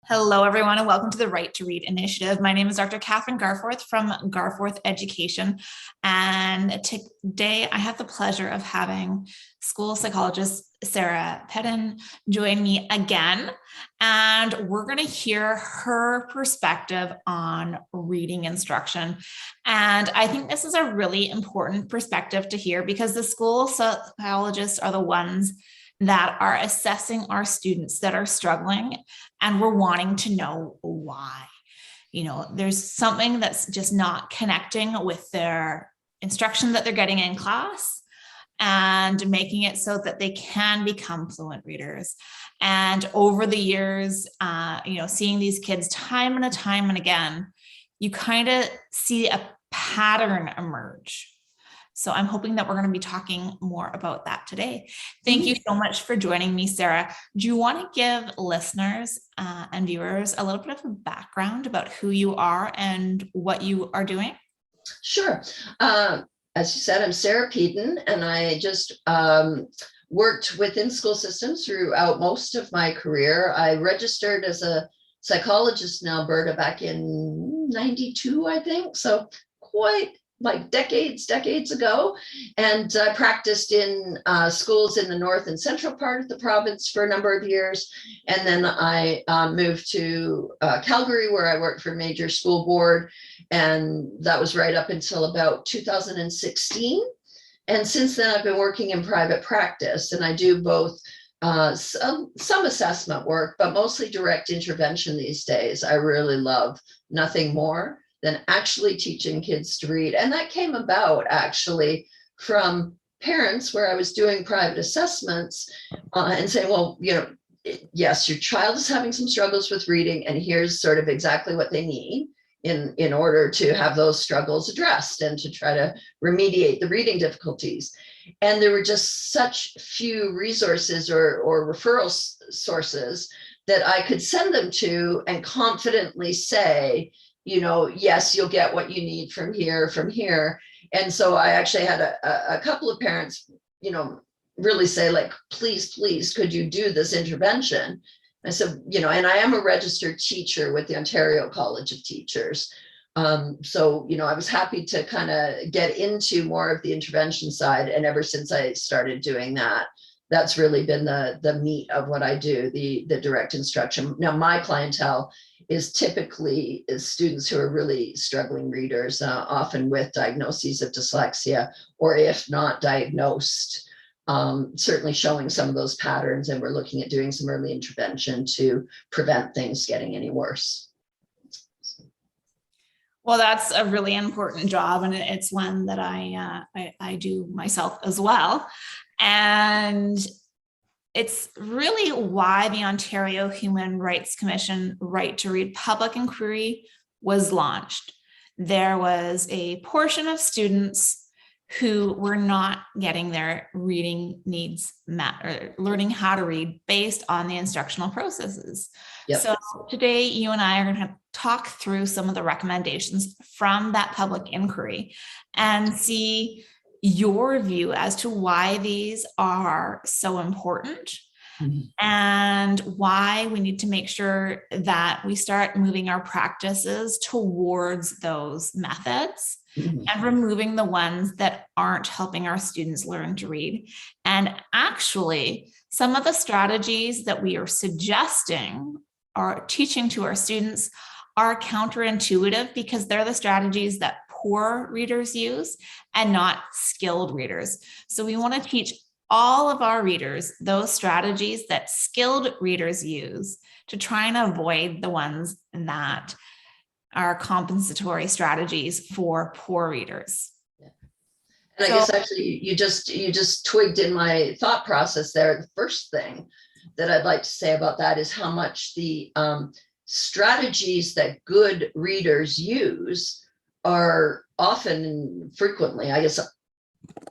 Hello, everyone, and welcome to the Right to Read initiative. My name is Dr. Kathryn Garforth from Garforth Education, and today I have the pleasure of having school psychologist Sara Peden join me again, and we're going to hear her perspective on reading instruction. And I think this is a really important perspective to hear because the school psychologists are the ones that are assessing our students that are struggling, and we're wanting to know why. There's something that's just not connecting with their instruction that they're getting in class and making it so that they can become fluent readers. And over the years, seeing these kids time and again, you kind of see a pattern emerge. So I'm hoping that we're going to be talking more about that today. Thank you so much for joining me, Sara. Do you want to give listeners and viewers a little bit of a background about who you are and what you are doing? Sure. As you said, I'm Sara Peden, and I just worked within school systems throughout most of my career. I registered as a psychologist in Alberta back in 92, I think. So quite like decades ago. And I practiced in schools in the north and central part of the province for a number of years. And then I moved to Calgary, where I worked for a major school board. And that was right up until about 2016. And since then, I've been working in private practice, and I do both some assessment work, but mostly direct intervention these days. I really love nothing more than actually teaching kids to read. And that came about actually from parents where I was doing private assessments and saying, well, yes, your child is having some struggles with reading, and here's sort of exactly what they need in order to have those struggles addressed and to try to remediate the reading difficulties. And there were just such few resources or referral sources that I could send them to and confidently say, yes, you'll get what you need from here. And so I actually had a couple of parents, really say, like, please, could you do this intervention? I said, and I am a registered teacher with the Ontario College of Teachers. So, I was happy to kind of get into more of the intervention side. And ever since I started doing that, that's really been the meat of what I do, the direct instruction. Now, my clientele is typically students who are really struggling readers, often with diagnoses of dyslexia, or if not diagnosed, certainly showing some of those patterns. And we're looking at doing some early intervention to prevent things getting any worse. Well, that's a really important job, and it's one that I do myself as well. And it's really why the Ontario Human Rights Commission Right to Read public inquiry was launched. There was a portion of students who were not getting their reading needs met or learning how to read based on the instructional processes. Yep. So today, you and I are going to talk through some of the recommendations from that public inquiry and see your view as to why these are so important, and why we need to make sure that we start moving our practices towards those methods and removing the ones that aren't helping our students learn to read. And actually, some of the strategies that we are suggesting or teaching to our students are counterintuitive because they're the strategies that poor readers use and not skilled readers. So we want to teach all of our readers those strategies that skilled readers use to try and avoid the ones that are compensatory strategies for poor readers. Yeah. And I guess actually you just twigged in my thought process there. The first thing that I'd like to say about that is how much the strategies that good readers use are often and frequently, I guess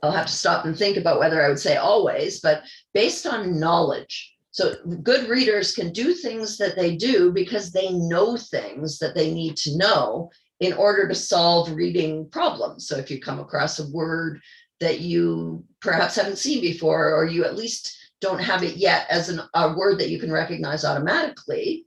I'll have to stop and think about whether I would say always, but based on knowledge. So good readers can do things that they do because they know things that they need to know in order to solve reading problems. So if you come across a word that you perhaps haven't seen before, or you at least don't have it yet as a word that you can recognize automatically,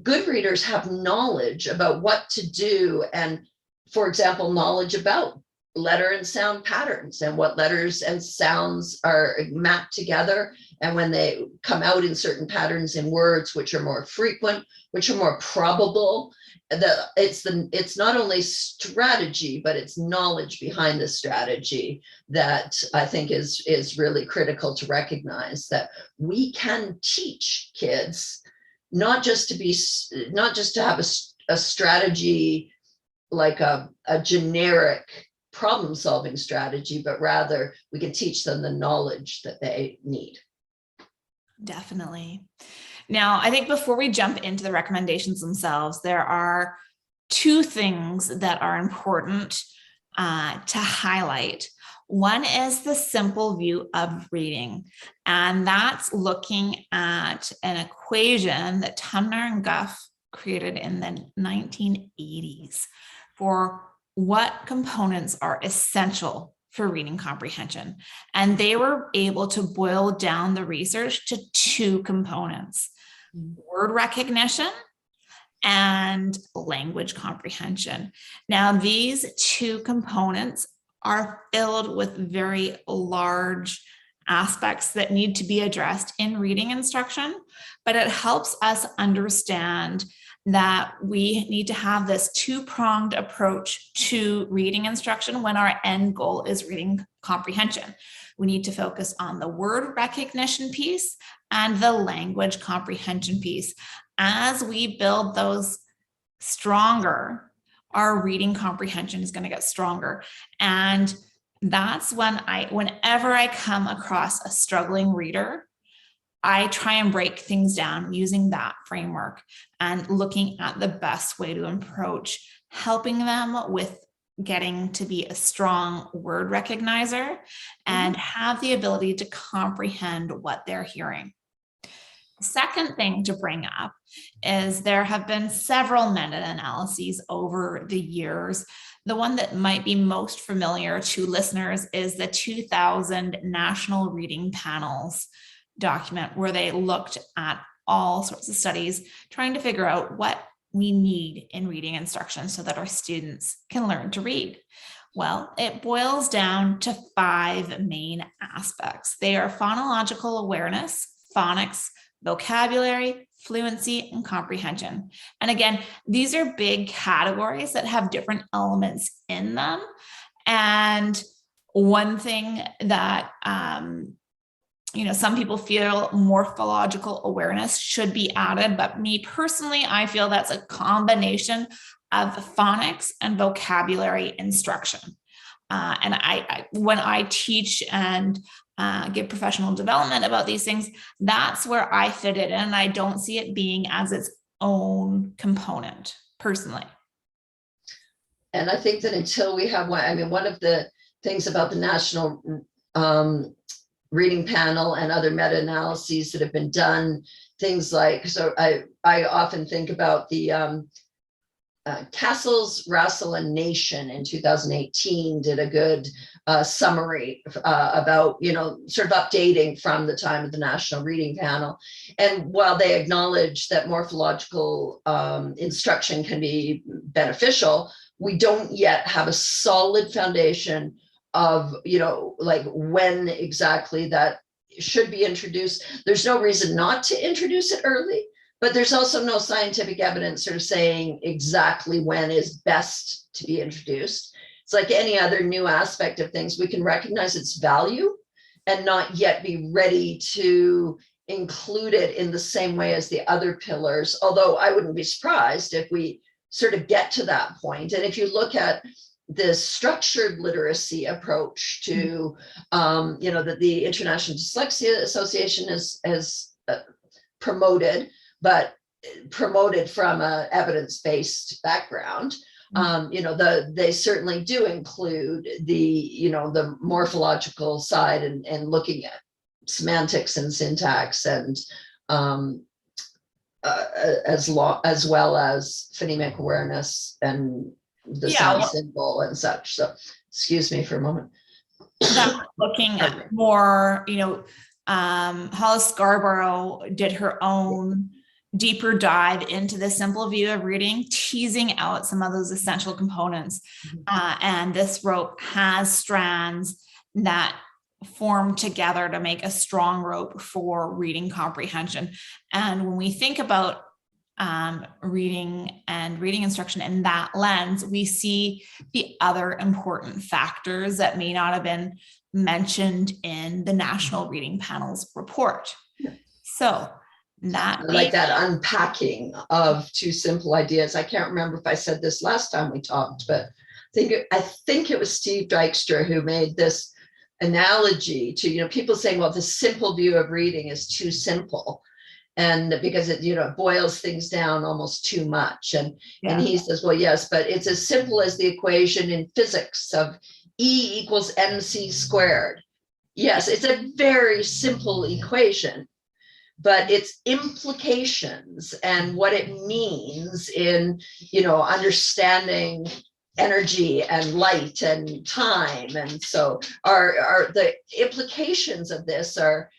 good readers have knowledge about what to do. And for example, knowledge about letter and sound patterns and what letters and sounds are mapped together. And when they come out in certain patterns in words, which are more frequent, which are more probable, it's not only strategy, but it's knowledge behind the strategy that I think is really critical to recognize, that we can teach kids not just to have a strategy like a generic problem solving strategy, but rather we can teach them the knowledge that they need. Definitely. Now, I think before we jump into the recommendations themselves, there are two things that are important to highlight. One is the simple view of reading, and that's looking at an equation that Tumner and Guff created in the 1980s for what components are essential for reading comprehension. And they were able to boil down the research to two components: word recognition and language comprehension. Now, these two components are filled with very large aspects that need to be addressed in reading instruction, but it helps us understand that we need to have this two-pronged approach to reading instruction when our end goal is reading comprehension. We need to focus on the word recognition piece and the language comprehension piece. As we build those stronger, our reading comprehension is going to get stronger. And that's whenever I come across a struggling reader, I try and break things down using that framework and looking at the best way to approach helping them with getting to be a strong word recognizer and have the ability to comprehend what they're hearing. The second thing to bring up is there have been several meta-analyses over the years. The one that might be most familiar to listeners is the 2000 National Reading Panels document, where they looked at all sorts of studies trying to figure out what we need in reading instruction so that our students can learn to read. Well, it boils down to 5 main aspects. They are phonological awareness, phonics, vocabulary, fluency, and comprehension. And again, these are big categories that have different elements in them. And one thing that some people feel morphological awareness should be added, but me personally, I feel that's a combination of phonics and vocabulary instruction. And when I teach and give professional development about these things, that's where I fit it in. I don't see it being as its own component personally. And I think that until we have one of the things about the National Reading Panel and other meta-analyses that have been done, things like, so I often think about the Castles, Russell, and Nation in 2018 did a good summary about, sort of updating from the time of the National Reading Panel. And while they acknowledge that morphological instruction can be beneficial, we don't yet have a solid foundation of, like when exactly that should be introduced. There's no reason not to introduce it early, but there's also no scientific evidence sort of saying exactly when is best to be introduced. It's like any other new aspect of things. We can recognize its value and not yet be ready to include it in the same way as the other pillars, although I wouldn't be surprised if we sort of get to that point. And if you look at the structured literacy approach to, that the International Dyslexia Association has promoted, but promoted from an evidence-based background. They certainly do include the morphological side and looking at semantics and syntax and as well as phonemic awareness and the sound symbol and such. So excuse me for a moment. Looking at more, Hollis Scarborough did her own deeper dive into the simple view of reading, teasing out some of those essential components. And this rope has strands that form together to make a strong rope for reading comprehension. And when we think about reading and reading instruction in that lens, we see the other important factors that may not have been mentioned in the National Reading Panel's report. So that like that unpacking of two simple ideas. I can't remember if I said this last time we talked, but I think it was Steve Dykstra who made this analogy to, you know, people saying, well, the simple view of reading is too simple. And because it, you know, boils things down almost too much. And he says, well, yes, but it's as simple as the equation in physics of E equals mc squared. Yes, it's a very simple equation, but its implications and what it means in, you know, understanding energy and light and time. And so are the implications of this are,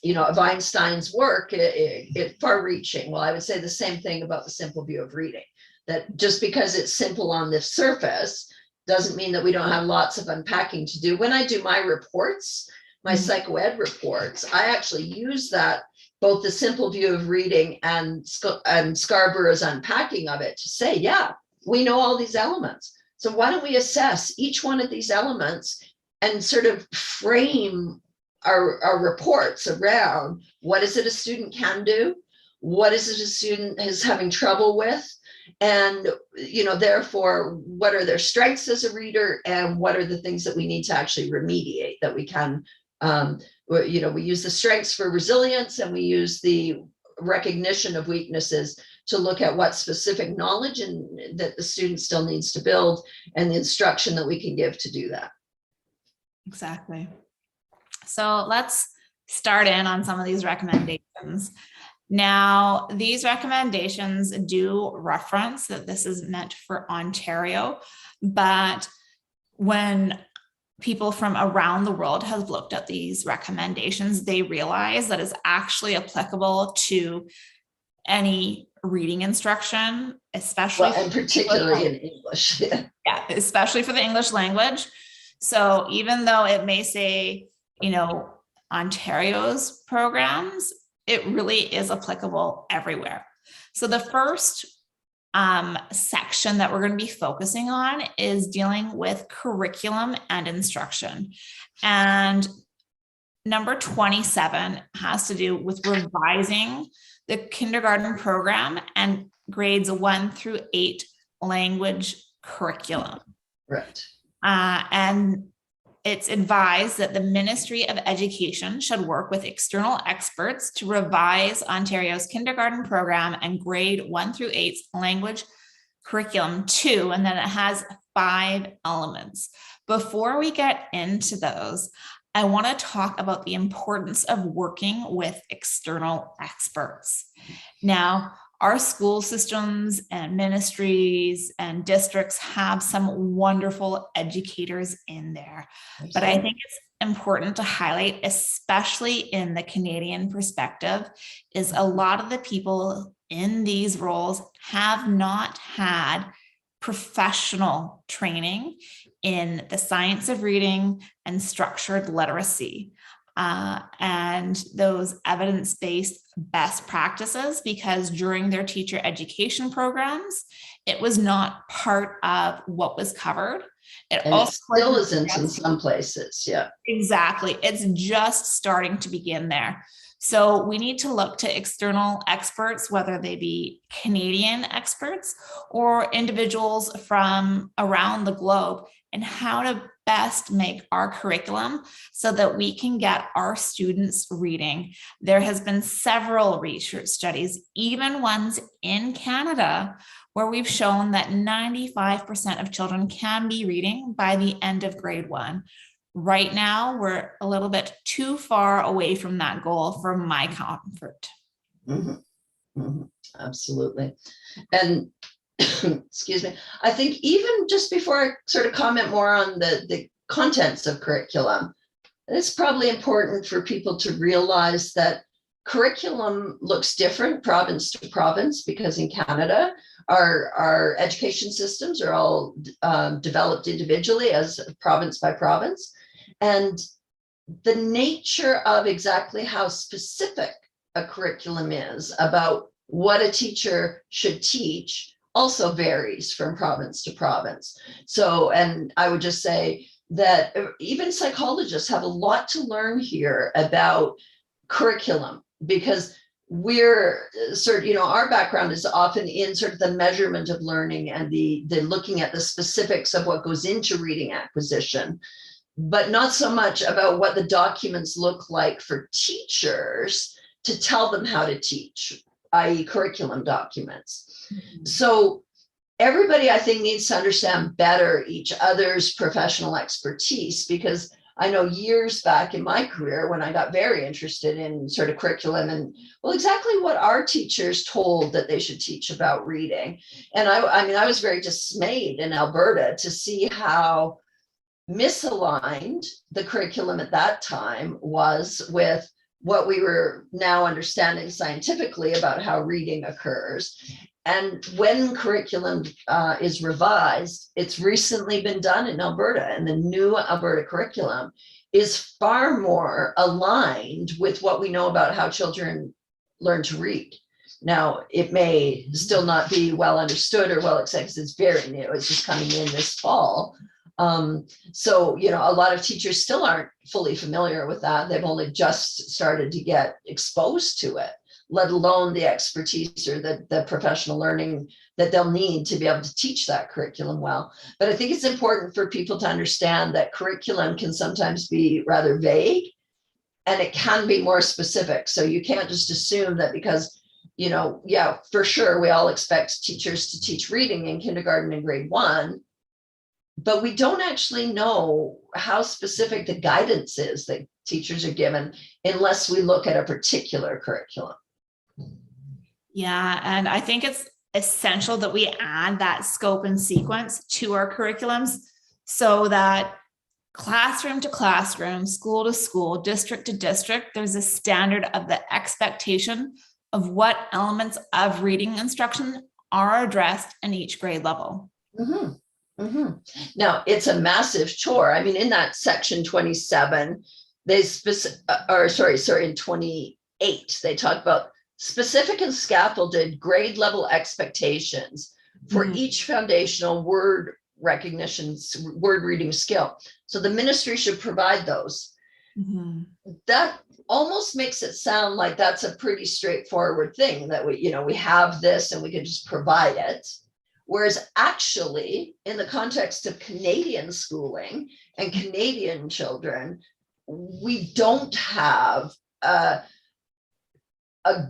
you know, of Einstein's work, it far reaching. Well, I would say the same thing about the simple view of reading, that just because it's simple on the surface doesn't mean that we don't have lots of unpacking to do. When I do my reports, my psychoed reports, I actually use that, both the simple view of reading and Scarborough's unpacking of it, to say, yeah, we know all these elements. So why don't we assess each one of these elements and sort of frame our reports around what is it a student can do? What is it a student is having trouble with? And, you know, therefore, what are their strengths as a reader, and what are the things that we need to actually remediate that we can, you know, we use the strengths for resilience, and we use the recognition of weaknesses to look at what specific knowledge and that the student still needs to build, and the instruction that we can give to do that. Exactly. So let's start in on some of these recommendations. Now, these recommendations do reference that this is meant for Ontario, but when people from around the world have looked at these recommendations, they realize that it's actually applicable to any reading instruction, especially and particularly in English. Yeah, especially for the English language. So even though it may say, you know, Ontario's programs, it really is applicable everywhere. So the first section that we're going to be focusing on is dealing with curriculum and instruction. And number 27 has to do with revising the kindergarten program and grades 1 through 8 language curriculum. Right. And it's advised that the Ministry of Education should work with external experts to revise Ontario's kindergarten program and grade 1 through 8 language curriculum 2, and then it has 5 elements. Before we get into those, I want to talk about the importance of working with external experts. Now, our school systems and ministries and districts have some wonderful educators in there. Absolutely. But I think it's important to highlight, especially in the Canadian perspective, is a lot of the people in these roles have not had professional training in the science of reading and structured literacy. And those evidence-based best practices, because during their teacher education programs, it was not part of what was covered. It still isn't in some places. Yeah, exactly. It's just starting to begin there. So we need to look to external experts, whether they be Canadian experts or individuals from around the globe, and how to best make our curriculum so that we can get our students reading. There has been several research studies, even ones in Canada, where we've shown that 95% of children can be reading by the end of grade 1. Right now, we're a little bit too far away from that goal for my comfort. Mm-hmm. Mm-hmm. Absolutely. And excuse me, I think even just before I sort of comment more on the contents of curriculum, it's probably important for people to realize that curriculum looks different province to province, because in Canada, our education systems are all developed individually as province by province. And the nature of exactly how specific a curriculum is about what a teacher should teach also varies from province to province. So, and I would just say that even psychologists have a lot to learn here about curriculum, because we're sort of, you know, our background is often in sort of the measurement of learning and the looking at the specifics of what goes into reading acquisition, but not so much about what the documents look like for teachers to tell them how to teach, i.e. curriculum documents. Mm-hmm. So everybody, I think, needs to understand better each other's professional expertise, because I know years back in my career when I got very interested in sort of curriculum and, well, exactly what our teachers told that they should teach about reading. And I mean, I was very dismayed in Alberta to see how misaligned the curriculum at that time was with what we were now understanding scientifically about how reading occurs. And when curriculum is revised, it's recently been done in Alberta, and the new Alberta curriculum is far more aligned with what we know about how children learn to read. Now, it may still not be well understood or well accepted because it's very new. It's just coming in this fall. So, you know, a lot of teachers still aren't fully familiar with that. They've only just started to get exposed to it, let alone the expertise or the professional learning that they'll need to be able to teach that curriculum well. But I think it's important for people to understand that curriculum can sometimes be rather vague, and it can be more specific. So you can't just assume that because, you know, yeah, for sure, we all expect teachers to teach reading in kindergarten and grade 1, but we don't actually know how specific the guidance is that teachers are given unless we look at a particular curriculum. Yeah, and I think it's essential that we add that scope and sequence to our curriculums so that classroom to classroom, school to school, district to district, there's a standard of the expectation of what elements of reading instruction are addressed in each grade level. Mm-hmm. Mm-hmm. Now, it's a massive chore. I mean, in that section 27, they in 28, they talk about specific and scaffolded grade level expectations for each foundational word recognition, word reading skill. So the ministry should provide those. Mm-hmm. That almost makes it sound like that's a pretty straightforward thing, that we have this and we can just provide it. Whereas actually, in the context of Canadian schooling and Canadian children, we don't have a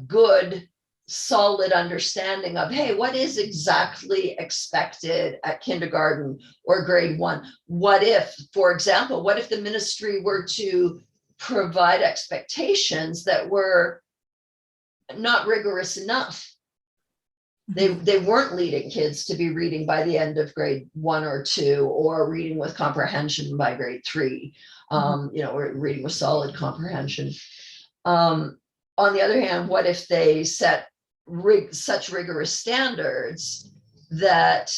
good, solid understanding of, hey, what is exactly expected at kindergarten or grade 1? What if, for example, what if the ministry were to provide expectations that were not rigorous enough? They weren't leading kids to be reading by the end of grade 1 or 2, or reading with comprehension by grade 3, or reading with solid comprehension. On the other hand, what if they set such rigorous standards that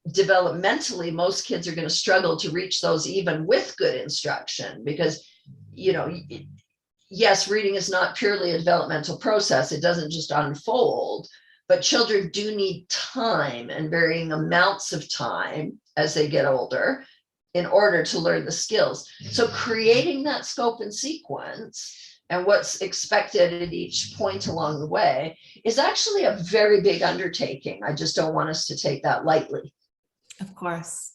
developmentally most kids are going to struggle to reach those even with good instruction? Because, yes, reading is not purely a developmental process. It doesn't just unfold. But children do need time, and varying amounts of time as they get older, in order to learn the skills. So creating that scope and sequence and what's expected at each point along the way is actually a very big undertaking. I just don't want us to take that lightly. Of course,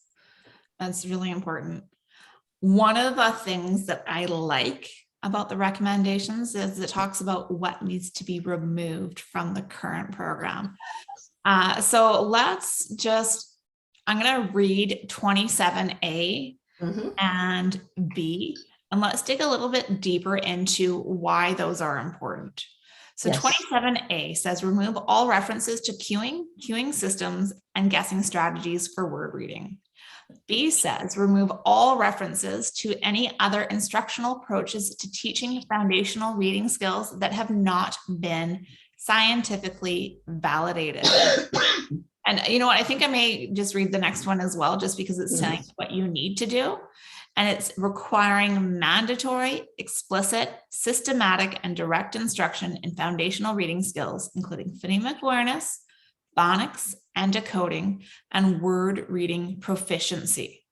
that's really important. One of the things that I like about the recommendations is it talks about what needs to be removed from the current program. So I'm going to read 27A and B, and let's dig a little bit deeper into why those are important. So yes. 27A says remove all references to cueing systems, and guessing strategies for word reading. B says, remove all references to any other instructional approaches to teaching foundational reading skills that have not been scientifically validated. And you know what? I think I may just read the next one as well, just because it's saying what you need to do. And it's requiring mandatory, explicit, systematic, and direct instruction in foundational reading skills, including phonemic awareness, phonics and decoding, and word reading proficiency.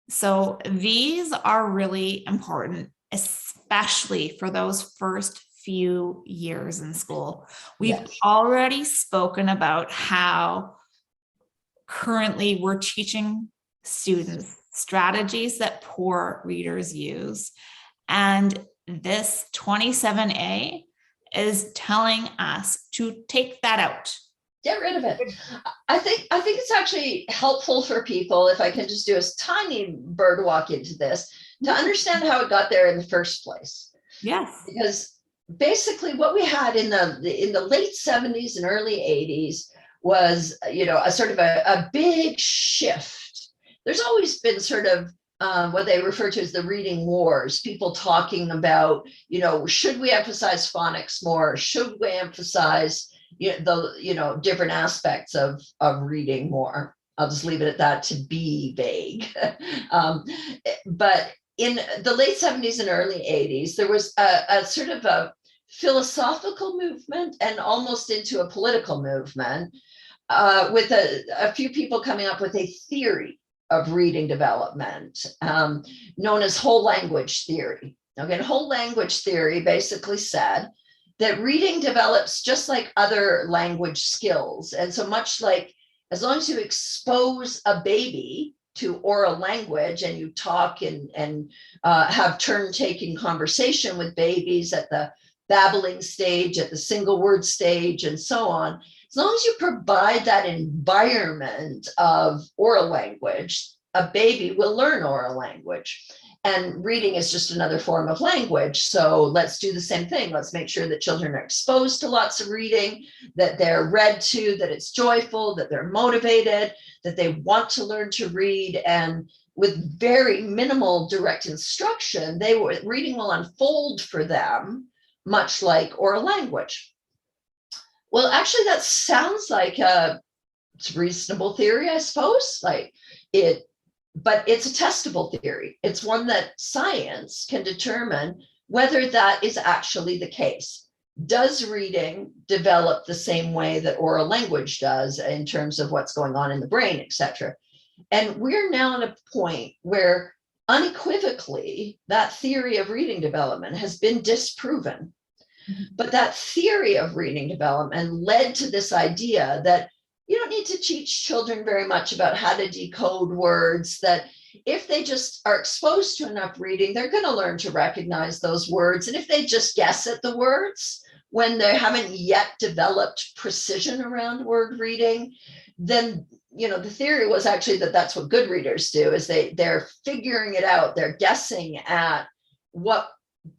So these are really important, especially for those first few years in school. We've already spoken about how currently we're teaching students strategies that poor readers use. And this 27A is telling us to take that out. Get rid of it. I think it's actually helpful for people, if I can just do a tiny bird walk into this, to understand how it got there in the first place. Yes. Because basically what we had in the late 70s and early 80s was, a sort of a big shift. There's always been sort of what they refer to as the reading wars, people talking about, should we emphasize phonics more? Should we emphasize the different aspects of reading more? I'll just leave it at that, to be vague. But in the late 70s and early 80s, there was a sort of a philosophical movement and almost into a political movement with a few people coming up with a theory of reading development, known as whole language theory. Okay, whole language theory basically said that reading develops just like other language skills. And so much like, as long as you expose a baby to oral language and you talk and have turn-taking conversation with babies at the babbling stage, at the single word stage, and so on, as long as you provide that environment of oral language, a baby will learn oral language. And reading is just another form of language. So let's do the same thing. Let's make sure that children are exposed to lots of reading, that they're read to, that it's joyful, that they're motivated, that they want to learn to read. And with very minimal direct instruction, reading will unfold for them, much like oral language. Well, actually, that sounds like a reasonable theory, I suppose. But it's a testable theory. It's one that science can determine whether that is actually the case. Does reading develop the same way that oral language does in terms of what's going on in the brain, et cetera? And we're now at a point where unequivocally that theory of reading development has been disproven. But that theory of reading development led to this idea that you don't need to teach children very much about how to decode words, that if they just are exposed to enough reading, they're going to learn to recognize those words. And if they just guess at the words when they haven't yet developed precision around word reading, then the theory was actually that that's what good readers do, is they're figuring it out. They're guessing at what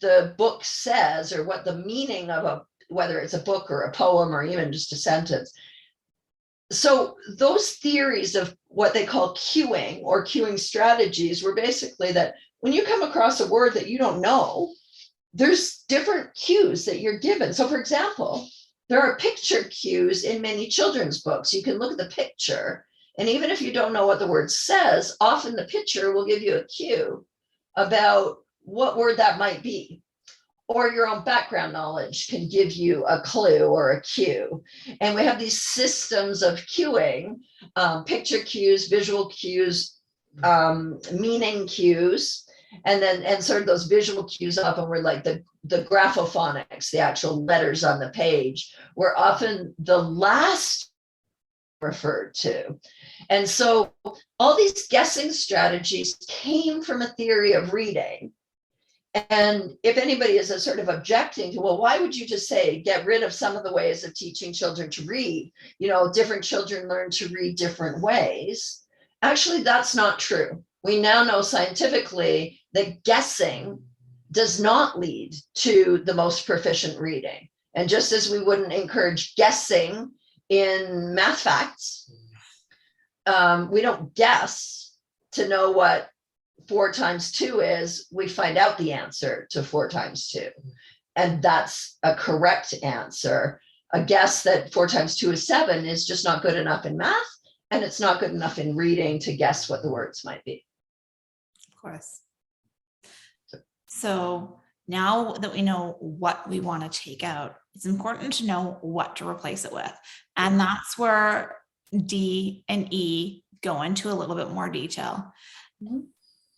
the book says, or what the meaning of whether it's a book or a poem or even just a sentence. So those theories of what they call cueing or cueing strategies were basically that when you come across a word that you don't know, there's different cues that you're given. So for example, there are picture cues in many children's books. You can look at the picture, and even if you don't know what the word says, often the picture will give you a cue about what word that might be. Or your own background knowledge can give you a clue or a cue. And we have these systems of cueing, picture cues, visual cues, meaning cues, and sort of those visual cues often were like the graphophonics, the actual letters on the page, were often the last referred to. And so all these guessing strategies came from a theory of reading. And if anybody is a sort of objecting to, well, why would you just say, get rid of some of the ways of teaching children to read? Different children learn to read different ways. Actually, that's not true. We now know scientifically that guessing does not lead to the most proficient reading. And just as we wouldn't encourage guessing in math facts, we don't guess to know what 4 times 2 is. We find out the answer to 4 times 2. And that's a correct answer. A guess that 4 times 2 is 7 is just not good enough in math. And it's not good enough in reading to guess what the words might be. Of course. So now that we know what we want to take out, it's important to know what to replace it with. And that's where D and E go into a little bit more detail.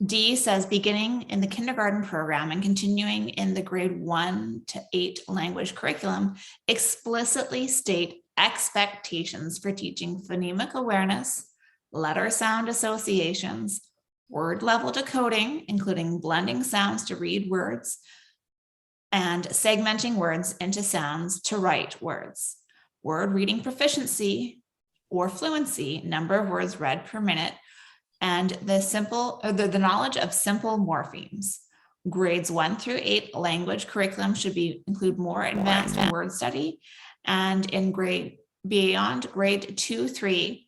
D says beginning in the kindergarten program and continuing in the grade 1 to 8 language curriculum, explicitly state expectations for teaching phonemic awareness, letter sound associations, word level decoding, including blending sounds to read words, and segmenting words into sounds to write words, word reading proficiency or fluency, number of words read per minute, and the knowledge of simple morphemes. Grades 1 through 8 language curriculum should include more advanced word study, and in beyond grade 2, 3,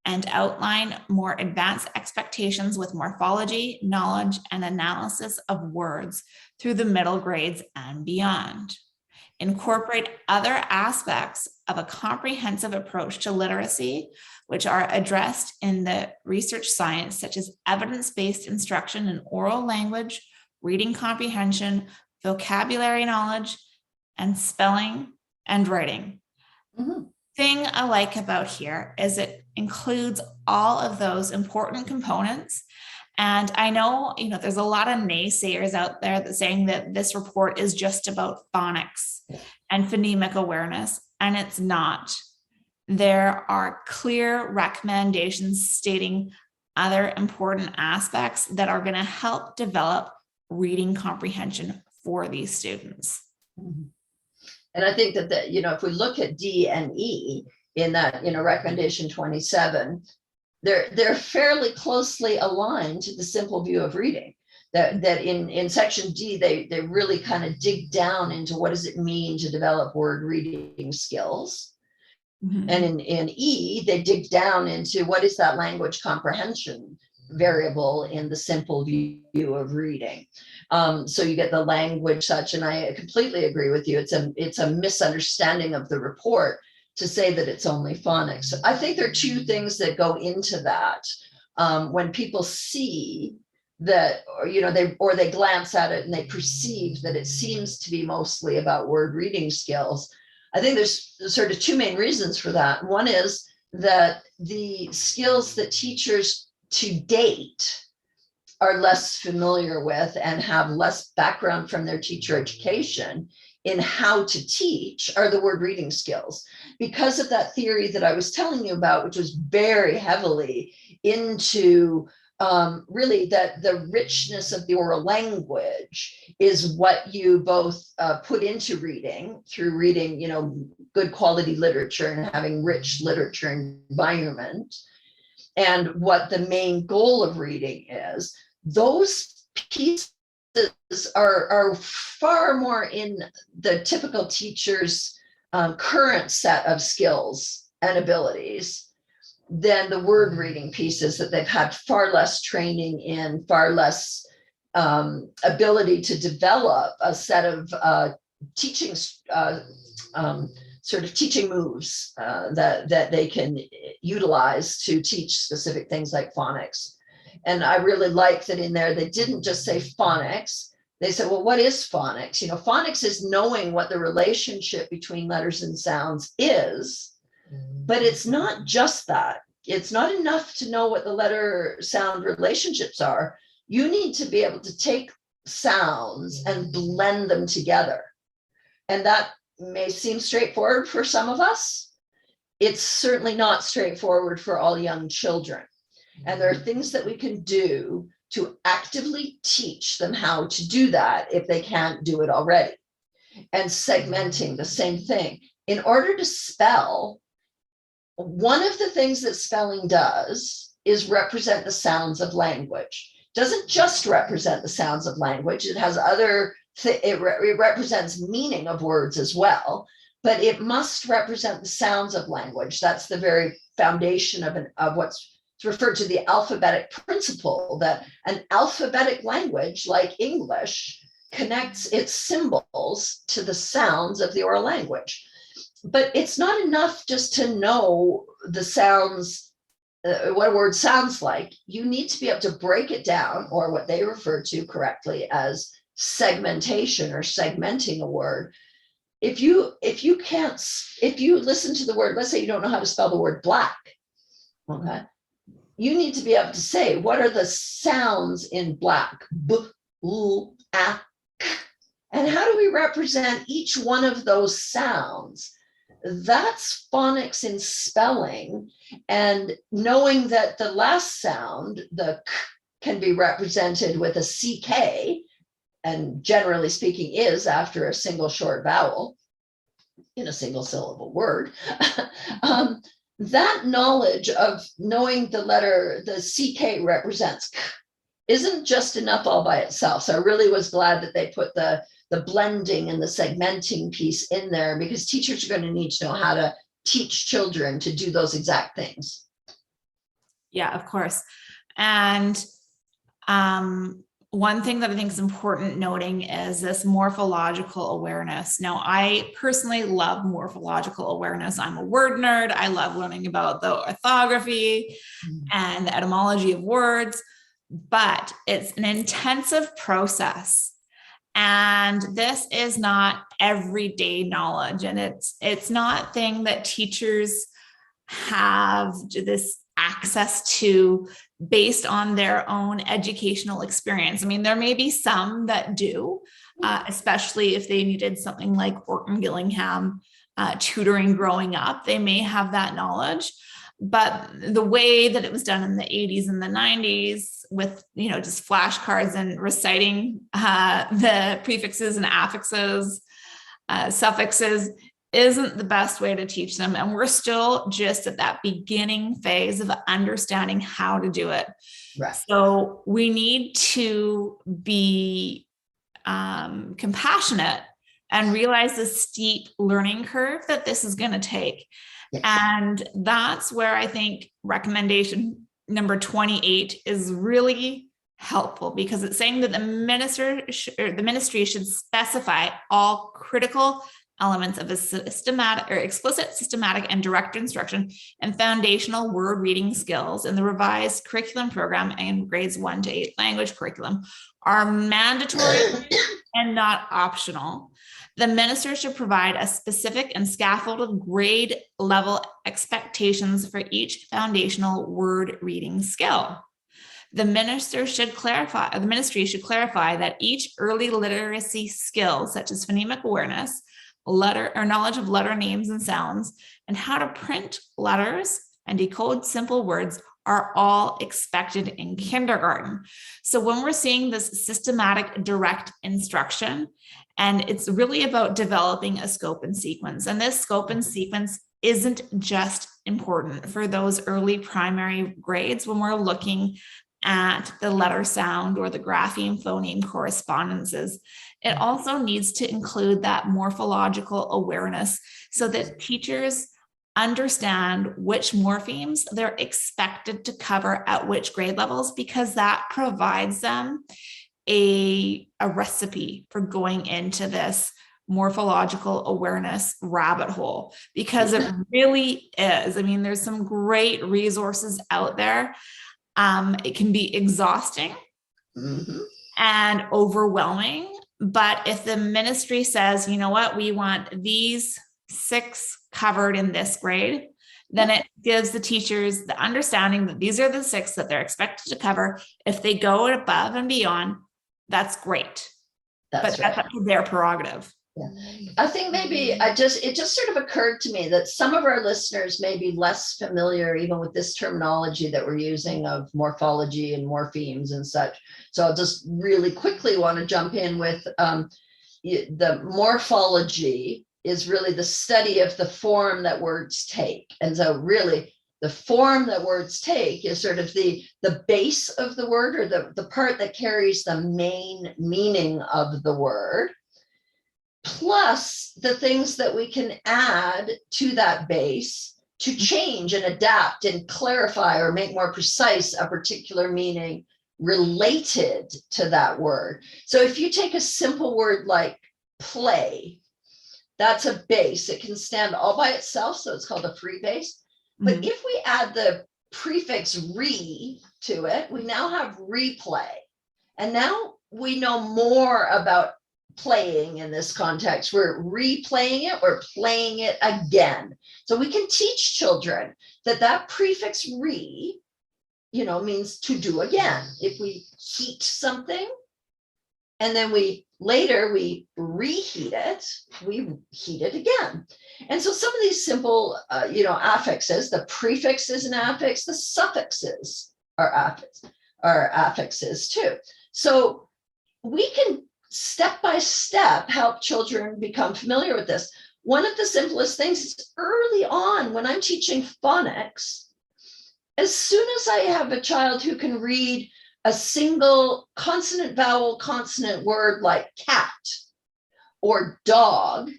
and outline more advanced expectations with morphology, knowledge, and analysis of words through the middle grades and beyond. Incorporate other aspects of a comprehensive approach to literacy, which are addressed in the research science, such as evidence-based instruction in oral language, reading comprehension, vocabulary knowledge, and spelling and writing. Thing I like about here is it includes all of those important components. And I know, there's a lot of naysayers out there that saying that this report is just about phonics and phonemic awareness, and it's not. There are clear recommendations stating other important aspects that are going to help develop reading comprehension for these students. And I think that, if we look at D and E in that, recommendation 27, they're fairly closely aligned to the simple view of reading. That in section D, they really kind of dig down into what does it mean to develop word reading skills. And in E, they dig down into what is that language comprehension variable in the simple view of reading. So you get the language such, and I completely agree with you. It's a misunderstanding of the report to say that it's only phonics. I think there are 2 things that go into that. When people see that, or they glance at it and they perceive that it seems to be mostly about word reading skills. I think there's sort of 2 main reasons for that. One is that the skills that teachers to date are less familiar with and have less background from their teacher education in how to teach are the word reading skills. Because of that theory that I was telling you about, which was very heavily into really that the richness of the oral language is what you both put into reading through reading, good quality literature and having rich literature environment, and what the main goal of reading is. Those pieces are far more in the typical teacher's current set of skills and abilities than the word reading pieces that they've had far less training in, far less ability to develop a set of teaching sort of teaching moves that they can utilize to teach specific things like phonics. And I really like that in there, they didn't just say phonics. They said, well, what is phonics? Phonics is knowing what the relationship between letters and sounds is, but it's not just that. It's not enough to know what the letter sound relationships are. You need to be able to take sounds and blend them together. And that may seem straightforward for some of us. It's certainly not straightforward for all young children. And there are things that we can do to actively teach them how to do that if they can't do it already. And segmenting, the same thing. In order to spell, one of the things that spelling does is represent the sounds of language. It doesn't just represent the sounds of language. It has other, it represents meaning of words as well, but it must represent the sounds of language. That's the very foundation of what's referred to the alphabetic principle, that an alphabetic language like English connects its symbols to the sounds of the oral language. But it's not enough just to know the sounds, what a word sounds like. You need to be able to break it down, or what they refer to correctly as segmentation or segmenting a word. If you listen to the word, let's say you don't know how to spell the word black, okay, you need to be able to say, what are the sounds in black? B, l, a, k. And how do we represent each one of those sounds? That's phonics in spelling, and knowing that the last sound, the k, can be represented with a CK, and generally speaking is after a single short vowel in a single syllable word. That knowledge of knowing the letter, the CK represents k, isn't just enough all by itself. So I really was glad that they put the blending and the segmenting piece in there, because teachers are going to need to know how to teach children to do those exact things. Yeah, of course. And one thing that I think is important noting is this morphological awareness. Now, I personally love morphological awareness. I'm a word nerd. I love learning about the orthography and the etymology of words, but it's an intensive process. And this is not everyday knowledge. And it's not a thing that teachers have this access to based on their own educational experience. I mean, there may be some that do, especially if they needed something like Orton Gillingham tutoring growing up, they may have that knowledge. But the way that it was done in the 80s and the 90s with, just flashcards and reciting the prefixes and affixes, suffixes, isn't the best way to teach them. And we're still just at that beginning phase of understanding how to do it. Right. So we need to be compassionate and realize the steep learning curve that this is going to take. Yes. And that's where I think recommendation number 28 is really helpful, because it's saying that the ministry should specify all critical elements of a systematic or explicit, systematic, and direct instruction and foundational word reading skills in the revised curriculum program and grades 1 to 8 language curriculum are mandatory and not optional. The minister should provide a specific and scaffolded grade level expectations for each foundational word reading skill. The ministry should clarify that each early literacy skill, such as phonemic awareness, letter or knowledge of letter names and sounds, and how to print letters and decode simple words, are all expected in kindergarten. So when we're seeing this systematic direct instruction, and it's really about developing a scope and sequence, and this scope and sequence isn't just important for those early primary grades when we're looking at the letter sound or the grapheme phoneme correspondences. It also needs to include that morphological awareness so that teachers understand which morphemes they're expected to cover at which grade levels, because that provides them a recipe for going into this morphological awareness rabbit hole, because it really is. I mean, there's some great resources out there. It can be exhausting and overwhelming, but if the ministry says, you know what, we want these 6 covered in this grade, then it gives the teachers the understanding that these are the 6 that they're expected to cover. If they go above and beyond, that's great. That's up to their prerogative. Yeah. I think maybe it just sort of occurred to me that some of our listeners may be less familiar even with this terminology that we're using of morphology and morphemes and such. So I'll just really quickly want to jump in with the morphology is really the study of the form that words take. And so really the form that words take is sort of the base of the word, or the part that carries the main meaning of the word, plus the things that we can add to that base to change and adapt and clarify or make more precise a particular meaning related to that word. So if you take a simple word like play, that's a base. It can stand all by itself, so it's called a free base. But if we add the prefix re to it, we now have replay. And now we know more about playing in this context. We're replaying it, we're playing it again. So we can teach children that prefix re, means to do again. If we heat something and then we reheat it, we heat it again. And so some of these simple, affixes, the prefix is an affix, the suffixes are affixes too. So we can step by step help children become familiar with this. One of the simplest things is early on when I'm teaching phonics, as soon as I have a child who can read a single consonant, vowel, consonant word like cat or dog,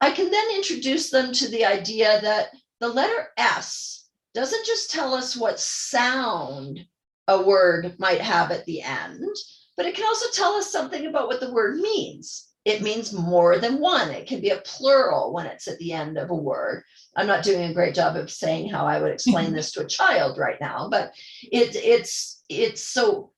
I can then introduce them to the idea that the letter S doesn't just tell us what sound a word might have at the end, but it can also tell us something about what the word means. It means more than one. It can be a plural when it's at the end of a word. I'm not doing a great job of saying how I would explain this to a child right now, but it's so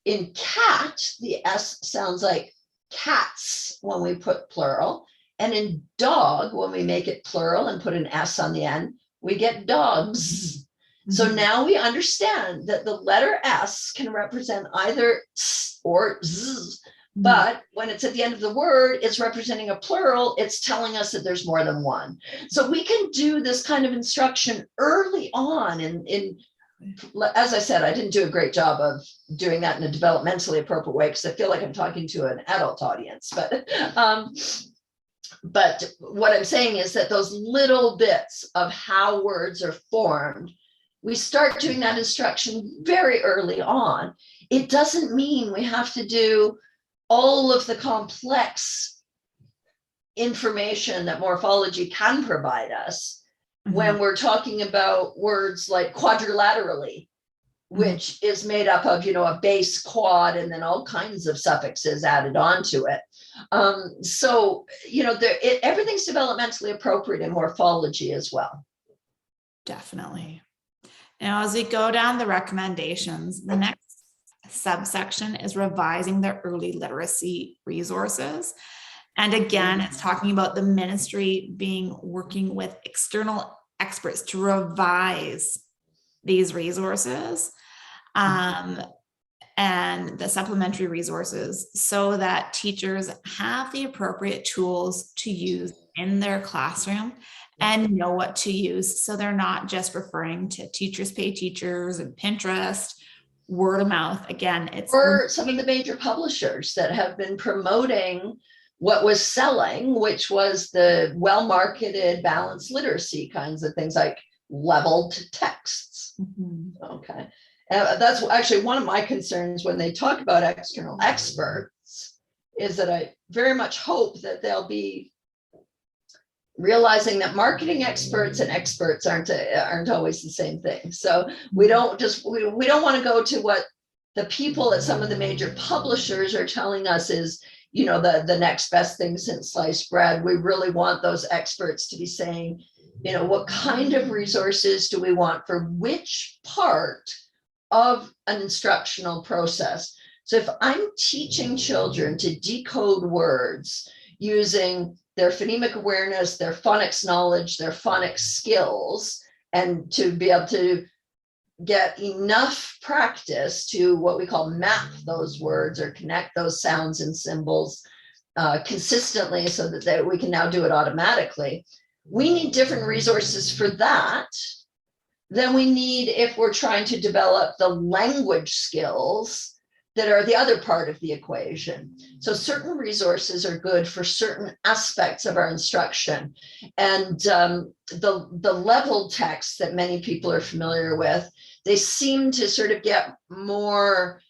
in cat, the S sounds like cats when we put plural, and in dog, when we make it plural and put an S on the end, we get dogs. So now we understand that the letter S can represent either S or Z, but when it's at the end of the word, it's representing a plural. It's telling us that there's more than one. So we can do this kind of instruction early on. As I said, I didn't do a great job of doing that in a developmentally appropriate way because I feel like I'm talking to an adult audience. But what I'm saying is that those little bits of how words are formed, we start doing that instruction very early on. It doesn't mean we have to do all of the complex information that morphology can provide us when we're talking about words like quadrilaterally, which is made up of, a base quad and then all kinds of suffixes added onto it. So, everything's developmentally appropriate in morphology as well. Definitely. Now, as we go down the recommendations, the next subsection is revising the early literacy resources. And again, it's talking about the ministry working with external experts to revise these resources and the supplementary resources so that teachers have the appropriate tools to use in their classroom and know what to use. So they're not just referring to Teachers Pay Teachers and Pinterest, word of mouth. Again, it's or some of the major publishers that have been promoting what was selling, which was the well-marketed balanced literacy kinds of things like leveled texts. Okay. And that's actually one of my concerns when they talk about external experts, is that I very much hope that they'll be realizing that marketing experts and experts aren't always the same thing. So we don't want to go to what the people at some of the major publishers are telling us is, the next best thing since sliced bread. We really want those experts to be saying, what kind of resources do we want for which part of an instructional process? So if I'm teaching children to decode words using their phonemic awareness, their phonics knowledge, their phonics skills, and to be able to get enough practice to what we call map those words or connect those sounds and symbols consistently so that we can now do it automatically. We need different resources for that than we need if we're trying to develop the language skills that are the other part of the equation. So certain resources are good for certain aspects of our instruction. And the level text that many people are familiar with, they seem to sort of get more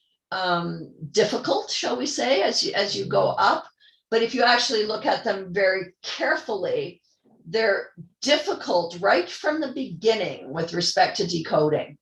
difficult, shall we say, as you go up. But if you actually look at them very carefully, they're difficult right from the beginning with respect to decoding.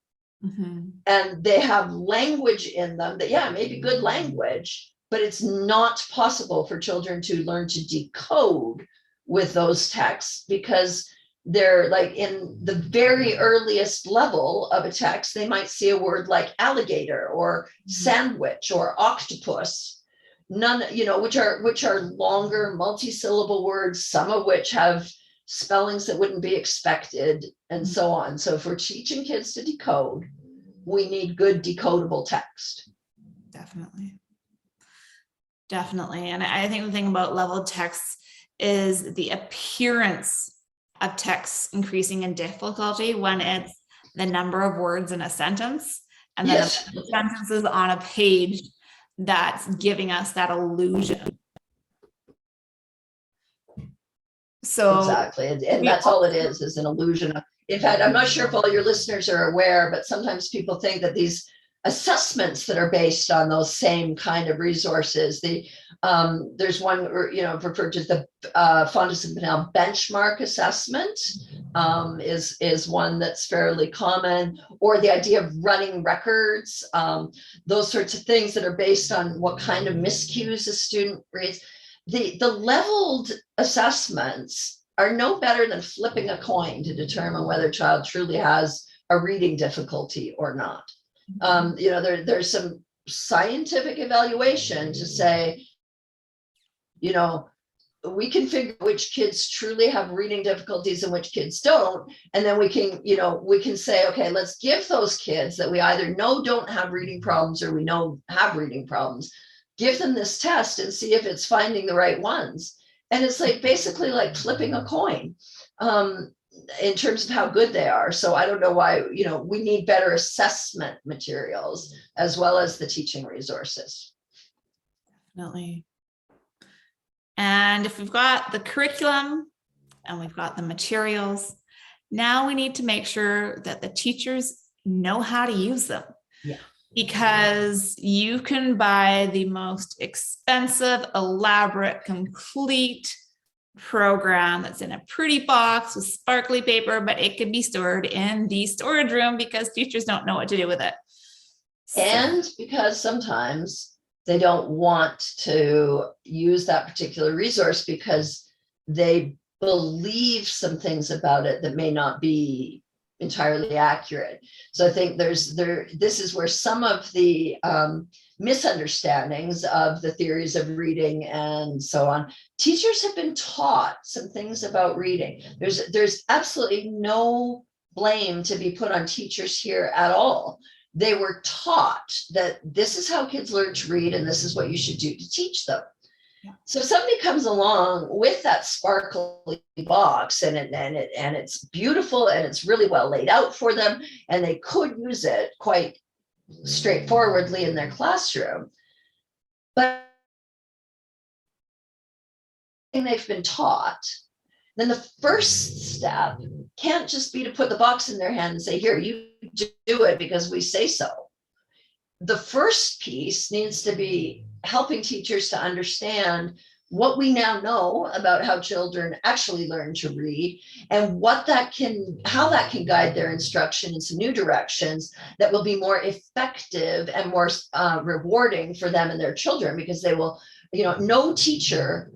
Mm-hmm. And they have language in them that, yeah, maybe good language, but it's not possible for children to learn to decode with those texts, because they're like in the very earliest level of a text, they might see a word like alligator or sandwich or octopus, none, which are longer multi-syllable words, some of which have spellings that wouldn't be expected, and so on. So if we're teaching kids to decode, we need good decodable text. Definitely. And I think the thing about leveled texts is the appearance of text increasing in difficulty when it's the number of words in a sentence and then Yes. the sentences on a page that's giving us that illusion. So Exactly. And that's all it is an illusion. In fact, I'm not sure if all your listeners are aware, but sometimes people think that these assessments that are based on those same kind of resources, there's one, referred to the Fondas and Pinnell benchmark assessment, is one that's fairly common, or the idea of running records, those sorts of things that are based on what kind of miscues a student reads. The leveled assessments are no better than flipping a coin to determine whether a child truly has a reading difficulty or not. There's some scientific evaluation to say, we can figure which kids truly have reading difficulties and which kids don't. And then we can say, okay, let's give those kids that we either know don't have reading problems or we know have reading problems, give them this test and see if it's finding the right ones. And it's like basically like flipping a coin in terms of how good they are. So I don't know why, we need better assessment materials as well as the teaching resources. definitely. And if we've got the curriculum and we've got the materials, now we need to make sure that the teachers know how to use them. Yeah. Because you can buy the most expensive, elaborate, complete program that's in a pretty box with sparkly paper, but it can be stored in the storage room because teachers don't know what to do with it. And because sometimes they don't want to use that particular resource because they believe some things about it that may not be entirely accurate. So I think this is where some of the misunderstandings of the theories of reading and so on, teachers have been taught some things about reading. There's absolutely no blame to be put on teachers here at all. They were taught that this is how kids learn to read and this is what you should do to teach them. Yeah. So if somebody comes along with that sparkly box and it's beautiful and it's really well laid out for them and they could use it quite straightforwardly in their classroom, but they've been taught, then the first step can't just be to put the box in their hand and say, here, you do it because we say so. The first piece needs to be helping teachers to understand what we now know about how children actually learn to read and how that can guide their instruction in some new directions that will be more effective and more rewarding for them and their children, because they will, no teacher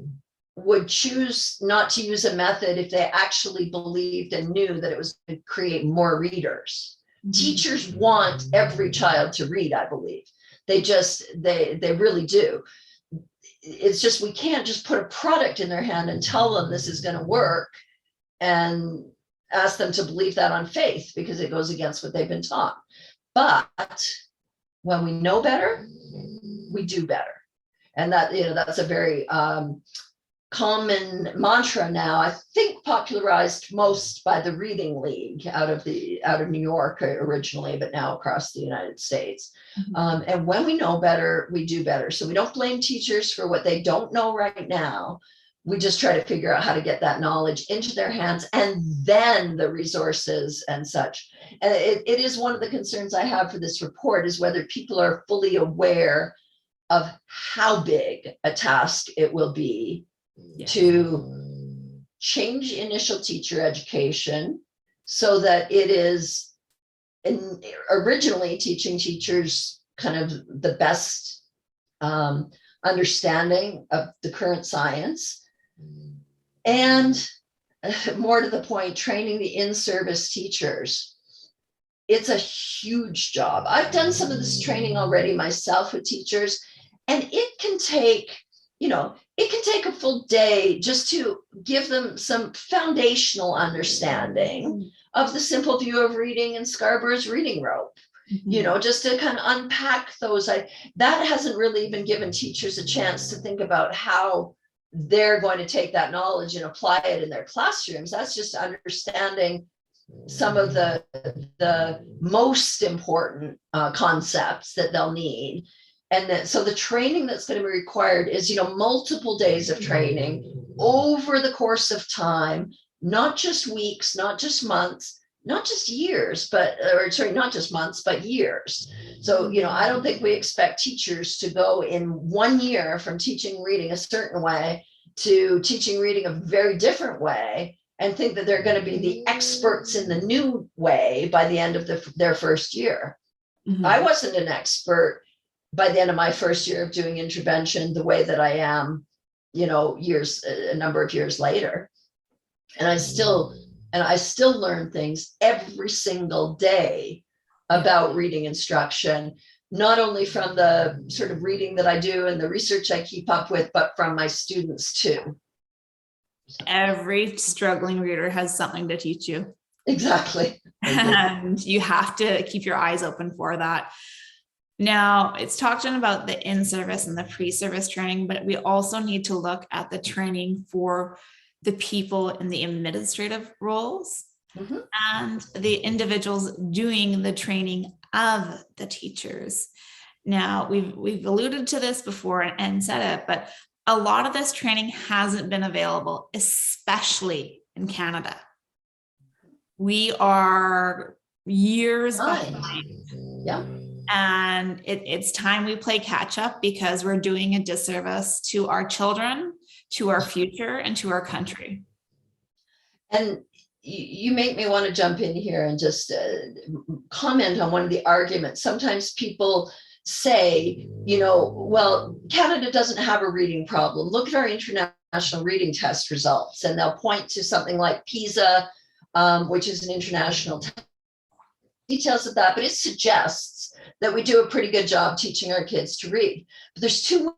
would choose not to use a method if they actually believed and knew that it was going to create more readers. Mm-hmm. Teachers want every child to read, I believe. They really do. It's just, we can't just put a product in their hand and tell them this is going to work and ask them to believe that on faith, because it goes against what they've been taught. But when we know better, we do better. And that's a very common mantra now, I think popularized most by the Reading League out of New York originally, but now across the United States. Mm-hmm. And when we know better, we do better. So we don't blame teachers for what they don't know right now. We just try to figure out how to get that knowledge into their hands and then the resources and such. And it is one of the concerns I have for this report is whether people are fully aware of how big a task it will be. Yes. To change initial teacher education so that it is originally teaching teachers kind of the best understanding of the current science, and more to the point, training the in-service teachers. It's a huge job. I've done some of this training already myself with teachers, and it can take, it can take a full day just to give them some foundational understanding of the simple view of reading and Scarborough's reading rope. Just to kind of unpack those. That hasn't really even given teachers a chance to think about how they're going to take that knowledge and apply it in their classrooms. That's just understanding some of the most important concepts that they'll need. And so the training that's going to be required is, multiple days of training over the course of time, not just weeks, not just months, not just years, not just months, but years. So, I don't think we expect teachers to go in 1 year from teaching reading a certain way to teaching reading a very different way and think that they're going to be the experts in the new way by the end of their first year. I wasn't an expert by the end of my first year of doing intervention the way that I am, a number of years later. And I still learn things every single day about reading instruction, not only from the sort of reading that I do and the research I keep up with, but from my students too. Every struggling reader has something to teach you. Exactly. And you have to keep your eyes open for that. Now, it's talked about the in-service and the pre-service training, but we also need to look at the training for the people in the administrative roles and the individuals doing the training of the teachers. Now, we've alluded to this before and said it, but a lot of this training hasn't been available, especially in Canada. We are years behind. Yeah. And it's time we play catch up, because we're doing a disservice to our children, to our future, and to our country. And you make me want to jump in here and just comment on one of the arguments. Sometimes people say, well, Canada doesn't have a reading problem. Look at our international reading test results. And they'll point to something like PISA, which is an international test. Details of that, but it suggests that we do a pretty good job teaching our kids to read. But there's two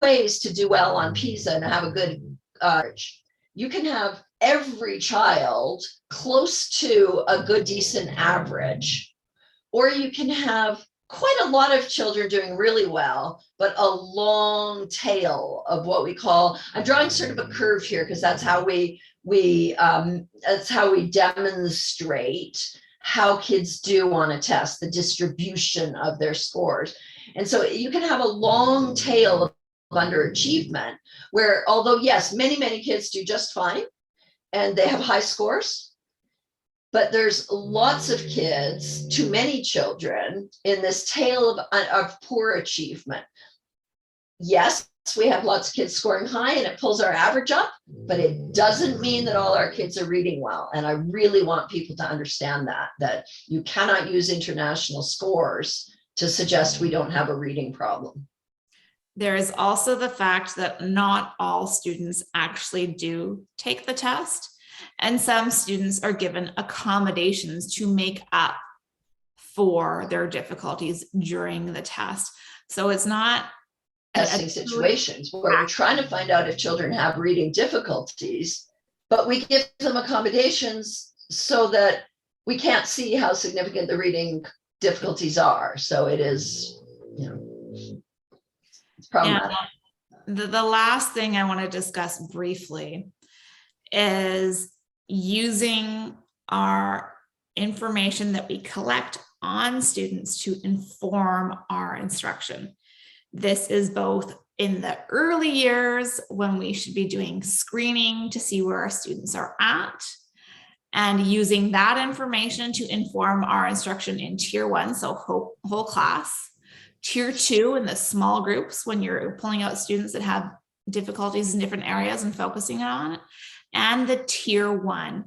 ways to do well on PISA and have a good you can have every child close to a good, decent average, or you can have quite a lot of children doing really well, but a long tail of what we call, I'm drawing sort of a curve here because that's how we demonstrate how kids do on a test, the distribution of their scores. And so you can have a long tail of underachievement where, although yes, many kids do just fine and they have high scores, but there's lots of kids, too many children, in this tail of poor achievement. Yes, we have lots of kids scoring high and it pulls our average up, but it doesn't mean that all our kids are reading well. And I really want people to understand that you cannot use international scores to suggest we don't have a reading problem. There is also the fact that not all students actually do take the test, and some students are given accommodations to make up for their difficulties during the test. So it's not testing situations where we're trying to find out if children have reading difficulties, but we give them accommodations so that we can't see how significant the reading difficulties are. So it is, it's problematic. Now, the last thing I want to discuss briefly is using our information that we collect on students to inform our instruction. This is both in the early years when we should be doing screening to see where our students are at, and using that information to inform our instruction in tier 1, so whole class, tier 2 in the small groups when you're pulling out students that have difficulties in different areas and focusing on it, and the tier 1,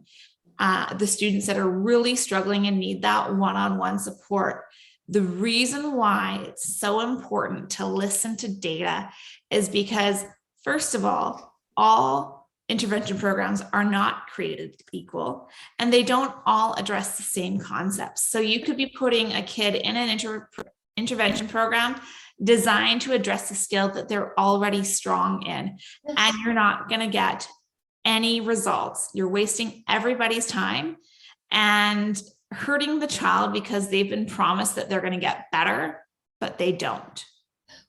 the students that are really struggling and need that one-on-one support. The reason why it's so important to listen to data is because, first of all intervention programs are not created equal, and they don't all address the same concepts. So you could be putting a kid in an intervention program designed to address the skill that they're already strong in, and you're not going to get any results. You're wasting everybody's time and hurting the child because they've been promised that they're going to get better, but they don't.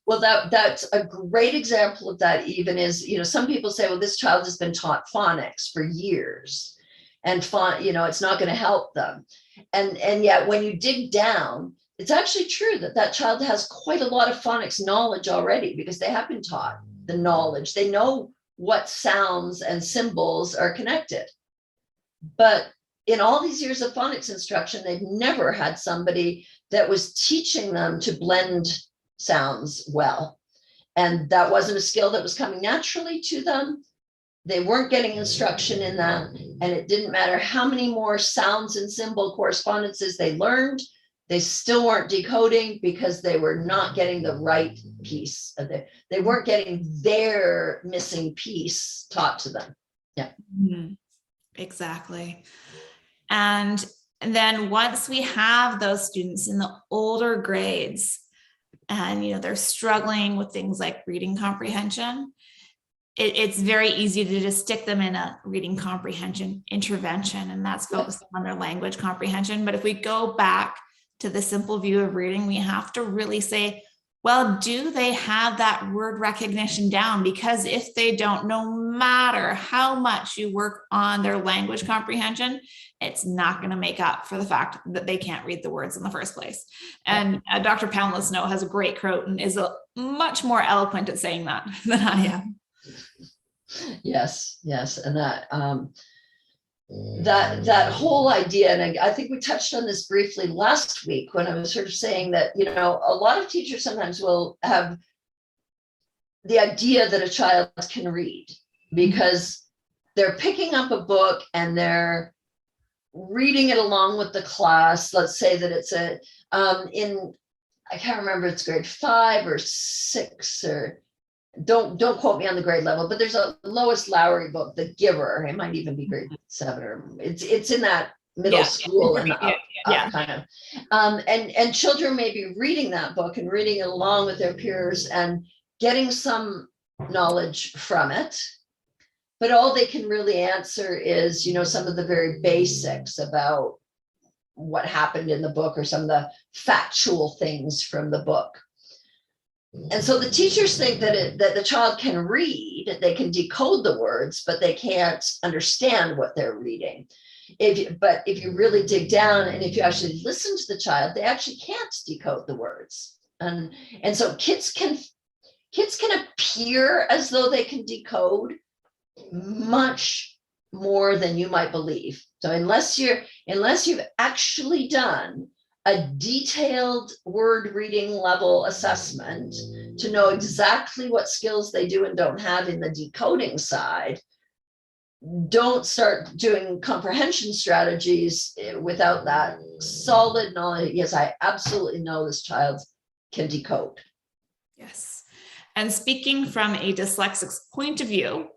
Well, that's a great example of that. Even is, some people say, well, this child has been taught phonics for years, and it's not going to help them. And yet when you dig down, it's actually true that child has quite a lot of phonics knowledge already, because they have been taught the knowledge. They know what sounds and symbols are connected. But in all these years of phonics instruction, they've never had somebody that was teaching them to blend sounds well. And that wasn't a skill that was coming naturally to them. They weren't getting instruction in that. And it didn't matter how many more sounds and symbol correspondences they learned, they still weren't decoding, because they were not getting the right piece of it. They weren't getting their missing piece taught to them. Yeah. Mm-hmm. Exactly. And then once we have those students in the older grades, and they're struggling with things like reading comprehension, it's very easy to just stick them in a reading comprehension intervention, and that's focused on their language comprehension. But if we go back to the simple view of reading, we have to really say, well, do they have that word recognition down? Because if they don't, no matter how much you work on their language comprehension, it's not going to make up for the fact that they can't read the words in the first place. And Dr. Pamela Snow has a great quote and is much more eloquent at saying that than I am. Yes. And that whole idea, and I think we touched on this briefly last week when I was sort of saying that, a lot of teachers sometimes will have the idea that a child can read because they're picking up a book and they're reading it along with the class. Let's say that it's I can't remember, it's grade 5 or 6, or don't quote me on the grade level, but there's a Lois Lowry book, The Giver. It might even be grade 7, or it's in that middle school and up kind of. And children may be reading that book and reading it along with their peers and getting some knowledge from it. But all they can really answer is, some of the very basics about what happened in the book, or some of the factual things from the book. And so the teachers think that the child can read, they can decode the words, but they can't understand what they're reading. But if you really dig down and if you actually listen to the child, they actually can't decode the words. And so kids can appear as though they can decode much more than you might believe. So unless you've actually done a detailed word reading level assessment to know exactly what skills they do and don't have in the decoding side, don't start doing comprehension strategies without that solid knowledge. Yes, I absolutely know this child can decode. Yes. And speaking from a dyslexic's point of view,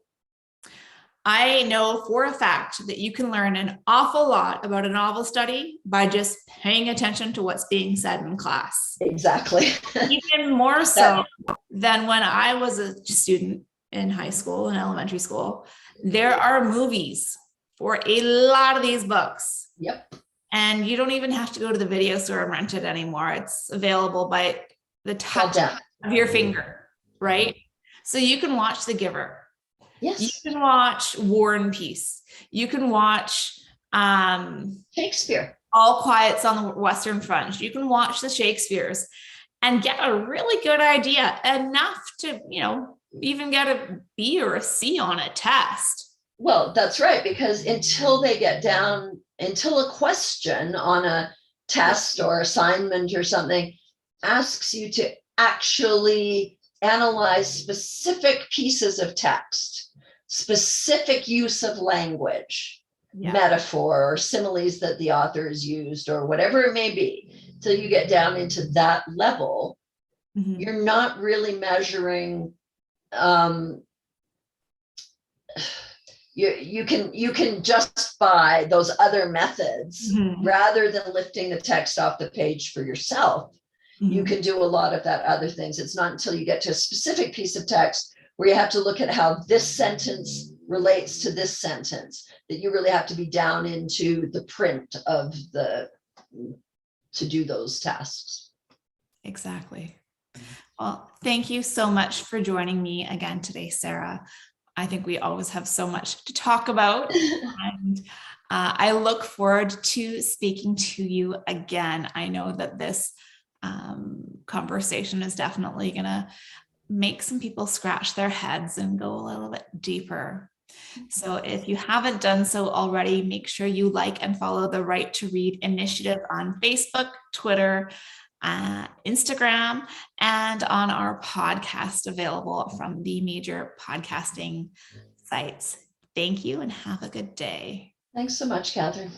I know for a fact that you can learn an awful lot about a novel study by just paying attention to what's being said in class. Exactly. Even more so than when I was a student in high school and elementary school. There are movies for a lot of these books. Yep. And you don't even have to go to the video store and rent it anymore. It's available by the touch of your finger, right? So you can watch The Giver. Yes. You can watch War and Peace. You can watch Shakespeare. All Quiet's on the Western Front. You can watch the Shakespeares and get a really good idea, enough to, even get a B or a C on a test. Well, that's right, because until a question on a test or assignment or something asks you to actually analyze specific pieces of text, specific use of language, metaphor or similes that the author has used, or whatever it may be, till you get down into that level, you're not really measuring. You can justify those other methods rather than lifting the text off the page for yourself. You can do a lot of that other things. It's not until you get to a specific piece of text where you have to look at how this sentence relates to this sentence that you really have to be down into the print of to do those tasks. Exactly. Well, thank you so much for joining me again today, Sara. I think we always have so much to talk about, and I look forward to speaking to you again. I know that this conversation is definitely going to make some people scratch their heads and go a little bit deeper. So if you haven't done so already, make sure you like and follow the Right to Read initiative on Facebook, Twitter, Instagram, and on our podcast available from the major podcasting sites. Thank you and have a good day. Thanks so much, Kathryn.